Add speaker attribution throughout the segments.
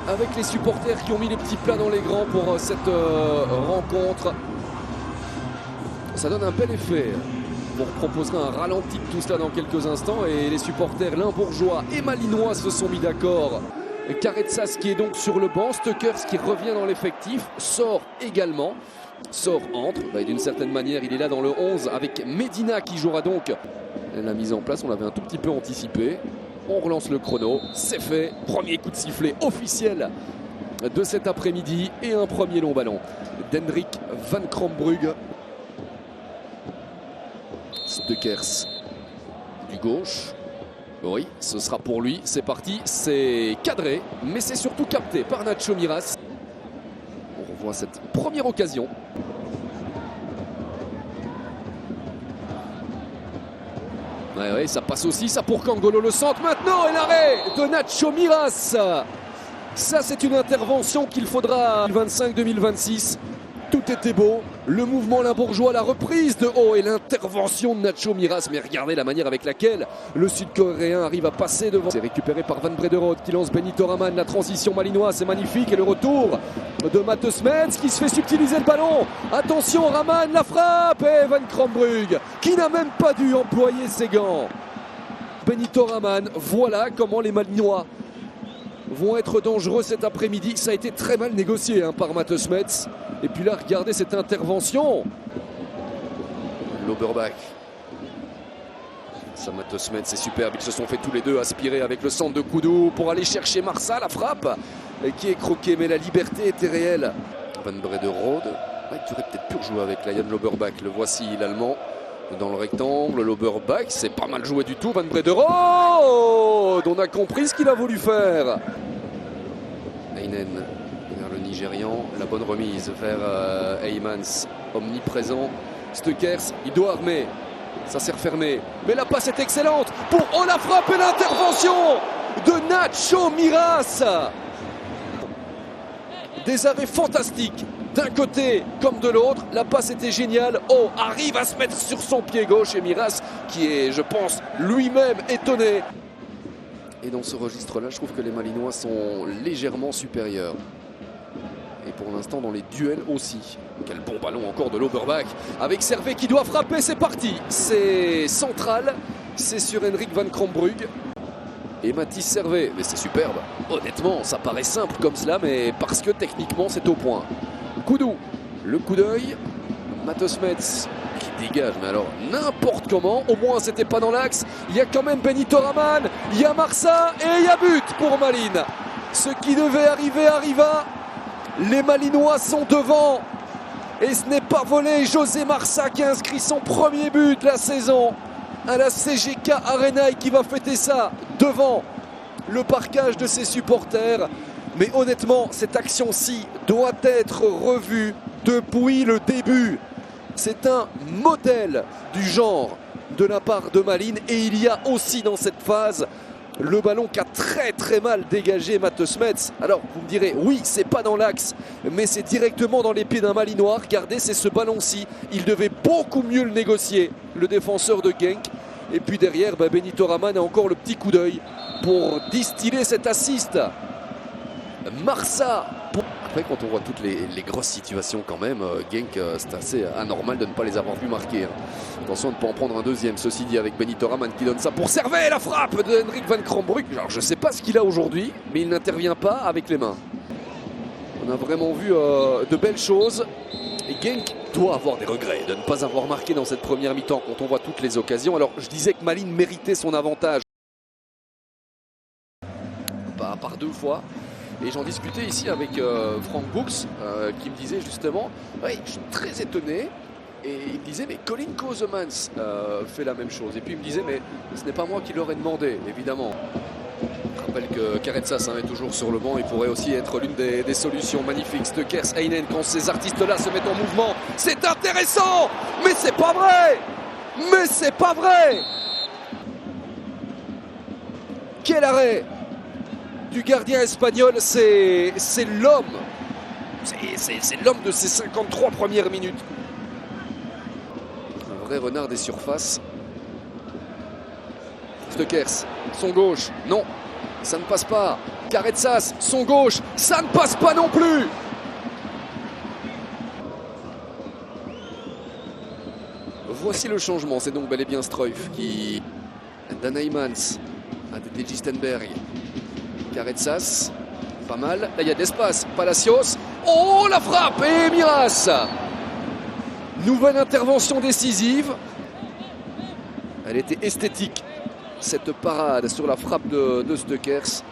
Speaker 1: avec les supporters qui ont mis les petits plats dans les grands pour cette rencontre. Ça donne un bel effet. On vous proposera un ralenti de tout cela dans quelques instants et les supporters limbourgeois et malinois se sont mis d'accord. Caretsas qui est donc sur le banc, Stuckers qui revient dans l'effectif, sort également. Sort entre, d'une certaine manière il est là dans le 11 avec Medina qui jouera donc. La mise en place, on l'avait un tout petit peu anticipé. On relance le chrono, c'est fait. Premier coup de sifflet officiel de cet après-midi et un premier long ballon d'Hendrik van Krombrugge. Stuckers du gauche. Oui, ce sera pour lui. C'est parti, c'est cadré, mais c'est surtout capté par Nacho Miras. On revoit cette première occasion. Ouais, ça passe aussi, ça pour Kangolo, le centre maintenant et l'arrêt de Nacho Miras. Ça, c'est une intervention qu'il faudra 2025-2026. Tout était beau, le mouvement limbourgeois, la reprise de haut et l'intervention de Nacho Miras. Mais regardez la manière avec laquelle le Sud-Coréen arrive à passer devant. C'est récupéré par Van Brederode qui lance Benito Raman. La transition malinoise, c'est magnifique. Et le retour de Matte Smets qui se fait subtiliser le ballon. Attention, Raman, la frappe. Et Van Krombrugge qui n'a même pas dû employer ses gants. Benito Raman, voilà comment les malinois vont être dangereux cet après-midi. Ça a été très mal négocié par Matte Smets. Et puis là, regardez cette intervention. Loberbach. Ça, Matte Smets, c'est superbe. Ils se sont fait tous les deux aspirer avec le centre de Koudou pour aller chercher Marsa, la frappe qui est croquée. Mais la liberté était réelle. Van Brederode. Tu aurais peut-être pu rejouer avec Lion Loberbach. Le voici, l'Allemand. Dans le rectangle, Loberbach, c'est pas mal joué du tout. Van Brederode, on a compris ce qu'il a voulu faire. Heinen vers le Nigérian, la bonne remise vers Heymans, omniprésent. Stuckers, il doit armer. Ça s'est refermé. Mais la passe est excellente pour la frappe et l'intervention de Nacho Miras. Des arrêts fantastiques. D'un côté comme de l'autre, la passe était géniale. Arrive à se mettre sur son pied gauche et Miras qui est, je pense, lui-même étonné. Et dans ce registre-là, je trouve que les Malinois sont légèrement supérieurs. Et pour l'instant, dans les duels aussi. Quel bon ballon encore de Loberbach. Avec Servet qui doit frapper, c'est parti. C'est central, c'est sur Henrik van Krombrugge. Et Mathis Servet, mais c'est superbe. Honnêtement, ça paraît simple comme cela, mais parce que techniquement, c'est au point. Koudou, le coup d'œil. Matte Smets qui dégage, mais alors n'importe comment. Au moins, c'était pas dans l'axe. Il y a quand même Benito Raman, il y a Marsa et il y a but pour Malines. Ce qui devait arriver arriva. Les Malinois sont devant. Et ce n'est pas volé. José Marsa qui a inscrit son premier but de la saison à la CGK Arena et qui va fêter ça devant le parquage de ses supporters. Mais honnêtement, cette action-ci doit être revue depuis le début. C'est un modèle du genre de la part de Malines. Et il y a aussi dans cette phase le ballon qu'a très mal dégagé Matte Smets. Alors vous me direz, oui, c'est pas dans l'axe, mais c'est directement dans les pieds d'un Malinois. Regardez, c'est ce ballon-ci. Il devait beaucoup mieux le négocier, le défenseur de Genk. Et puis derrière, Benito Raman a encore le petit coup d'œil pour distiller cet assist. Marsa. Après, quand on voit toutes les grosses situations quand même, Genk, c'est assez anormal de ne pas les avoir vus marquer. Attention de ne pas en prendre un deuxième. Ceci dit, avec Benito Raman qui donne ça pour Servet. La frappe de Henrik van Krombrugge. Alors, je ne sais pas ce qu'il a aujourd'hui, mais il n'intervient pas avec les mains. On a vraiment vu de belles choses. Et Genk doit avoir des regrets de ne pas avoir marqué dans cette première mi-temps quand on voit toutes les occasions. Alors, je disais que Malines méritait son avantage par deux fois. Et j'en discutais ici avec Frank Brooks qui me disait justement, ouais, je suis très étonné. Et il me disait, mais Colin Kozemans fait la même chose. Et puis il me disait, mais ce n'est pas moi qui l'aurais demandé, évidemment. Je rappelle que Caretsas est toujours sur le banc. Il pourrait aussi être l'une des solutions magnifiques. Stuckers, Heinen, quand ces artistes-là se mettent en mouvement, c'est intéressant. Mais c'est pas vrai. Mais c'est pas vrai. Quel arrêt du gardien espagnol, c'est l'homme. C'est l'homme de ces 53 premières minutes. Un vrai renard des surfaces. Stuckers, son gauche, non. Ça ne passe pas. Caretsas, son gauche, ça ne passe pas non plus. Voici le changement, c'est donc bel et bien Struif qui... Dan Heymans, ADT Gistenberg, Caretsas, pas mal. Là il y a de l'espace, Palacios. Oh la frappe et Miras. Nouvelle intervention décisive. Elle était esthétique, cette parade sur la frappe de Stekers.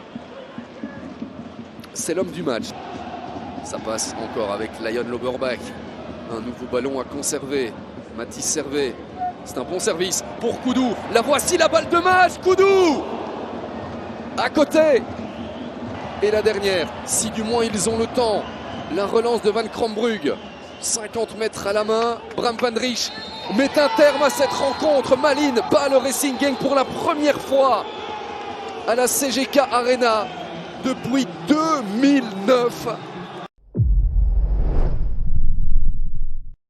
Speaker 1: C'est l'homme du match. Ça passe encore avec Lion Loberbach. Un nouveau ballon à conserver. Mathis Servet. C'est un bon service pour Koudou. La voici la balle de match. Koudou à côté. Et la dernière, si du moins ils ont le temps. La relance de Van Krombrug. 50 mètres à la main. Bram van Rich met un terme à cette rencontre. Malines bat le Racing Genk pour la première fois à la CGK Arena depuis 2009.